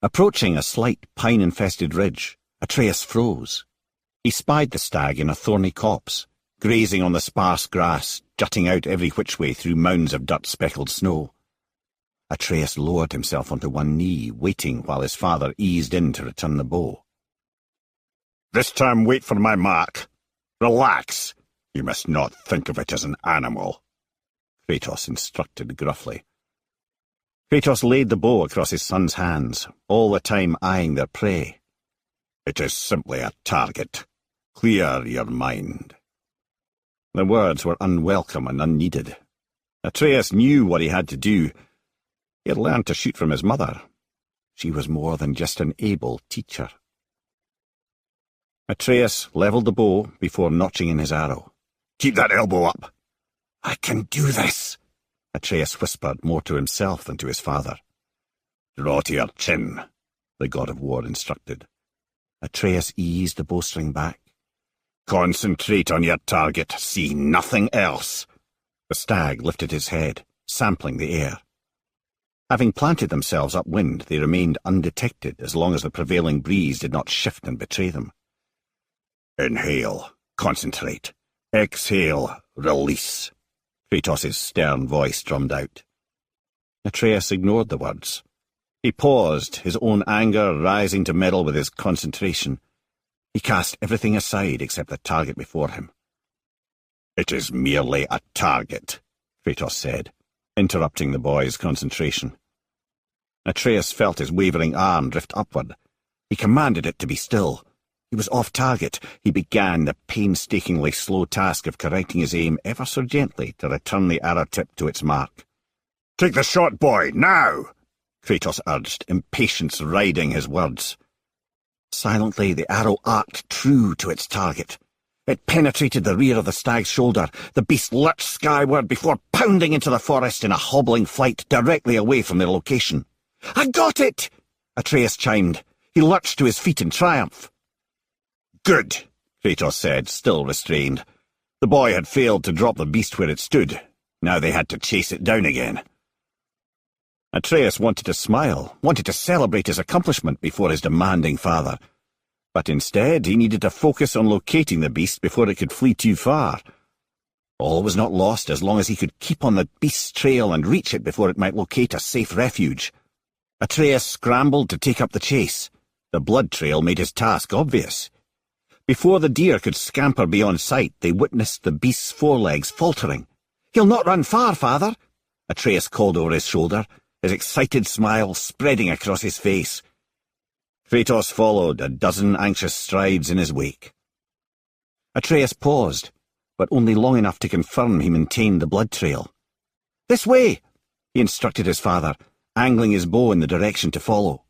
Approaching a slight pine-infested ridge, Atreus froze. He spied the stag in a thorny copse, grazing on the sparse grass, jutting out every which way through mounds of dirt-speckled snow. Atreus lowered himself onto one knee, waiting while his father eased in to return the bow. "This time wait for my mark. Relax. You must not think of it as an animal," Kratos instructed gruffly. Kratos laid the bow across his son's hands, all the time eyeing their prey. "It is simply a target. Clear your mind." The words were unwelcome and unneeded. Atreus knew what he had to do. He had learned to shoot from his mother. She was more than just an able teacher. Atreus levelled the bow before notching in his arrow. "Keep that elbow up." "I can do this," Atreus whispered more to himself than to his father. "Draw to your chin," the god of war instructed. Atreus eased the bowstring back. "Concentrate on your target. See nothing else." The stag lifted his head, sampling the air. Having planted themselves upwind, they remained undetected as long as the prevailing breeze did not shift and betray them. "Inhale, concentrate. Exhale, release," Kratos' stern voice drummed out. Atreus ignored the words. He paused, his own anger rising to meddle with his concentration. He cast everything aside except the target before him. "It is merely a target," Kratos said, interrupting the boy's concentration. Atreus felt his wavering arm drift upward. He commanded it to be still. He was off target. He began the painstakingly slow task of correcting his aim ever so gently to return the arrow tip to its mark. "Take the shot, boy, now!" Kratos urged, impatience riding his words. Silently, the arrow arced true to its target. It penetrated the rear of the stag's shoulder. The beast lurched skyward before pounding into the forest in a hobbling flight directly away from their location. "I got it!" Atreus chimed. He lurched to his feet in triumph. "Good," Kratos said, still restrained. The boy had failed to drop the beast where it stood. Now they had to chase it down again. Atreus wanted to smile, wanted to celebrate his accomplishment before his demanding father. But instead he needed to focus on locating the beast before it could flee too far. All was not lost as long as he could keep on the beast's trail and reach it before it might locate a safe refuge. Atreus scrambled to take up the chase. The blood trail made his task obvious. Before the deer could scamper beyond sight, they witnessed the beast's forelegs faltering. "He'll not run far, father," Atreus called over his shoulder, his excited smile spreading across his face. Kratos followed, a dozen anxious strides in his wake. Atreus paused, but only long enough to confirm he maintained the blood trail. "This way," he instructed his father, angling his bow in the direction to follow.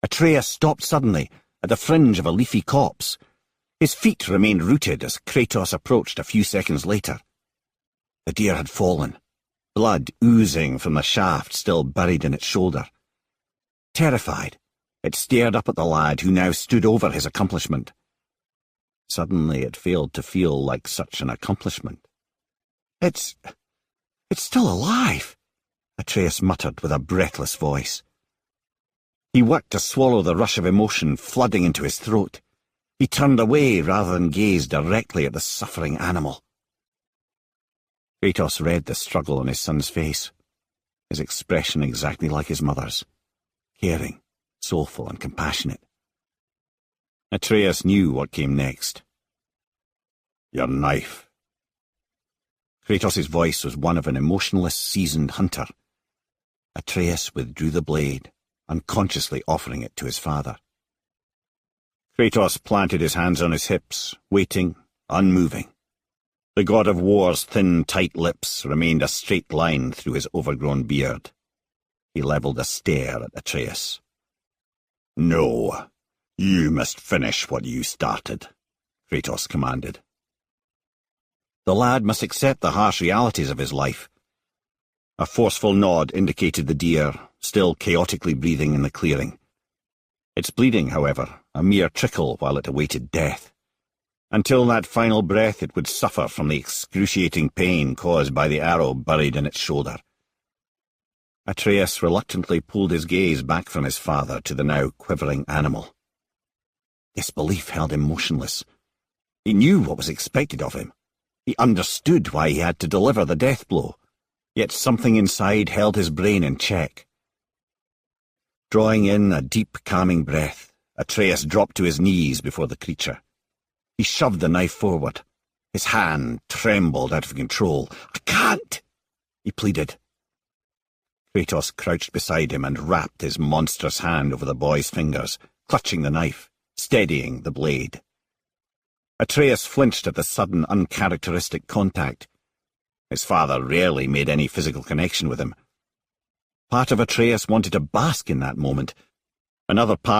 Atreus stopped suddenly, at the fringe of a leafy copse. His feet remained rooted as Kratos approached a few seconds later. The deer had fallen, blood oozing from the shaft still buried in its shoulder. Terrified, it stared up at the lad who now stood over his accomplishment. Suddenly it failed to feel like such an accomplishment. It's still alive," Atreus muttered with a breathless voice. He worked to swallow the rush of emotion flooding into his throat. He turned away rather than gaze directly at the suffering animal. Kratos read the struggle on his son's face, his expression exactly like his mother's, caring, soulful and compassionate. Atreus knew what came next. "Your knife." Kratos' voice was one of an emotionless, seasoned hunter. Atreus withdrew the blade, unconsciously offering it to his father. Kratos planted his hands on his hips, waiting, unmoving. The god of war's thin, tight lips remained a straight line through his overgrown beard. He levelled a stare at Atreus. "No, you must finish what you started," Kratos commanded. The lad must accept the harsh realities of his life. A forceful nod indicated the deer, still chaotically breathing in the clearing. Its bleeding, however, a mere trickle while it awaited death. Until that final breath it would suffer from the excruciating pain caused by the arrow buried in its shoulder. Atreus reluctantly pulled his gaze back from his father to the now quivering animal. Disbelief held him motionless. He knew what was expected of him. He understood why he had to deliver the death blow, yet something inside held his brain in check. Drawing in a deep, calming breath, Atreus dropped to his knees before the creature. He shoved the knife forward. His hand trembled out of control. "I can't!" he pleaded. Kratos crouched beside him and wrapped his monstrous hand over the boy's fingers, clutching the knife, steadying the blade. Atreus flinched at the sudden, uncharacteristic contact. His father rarely made any physical connection with him. Part of Atreus wanted to bask in that moment. Another part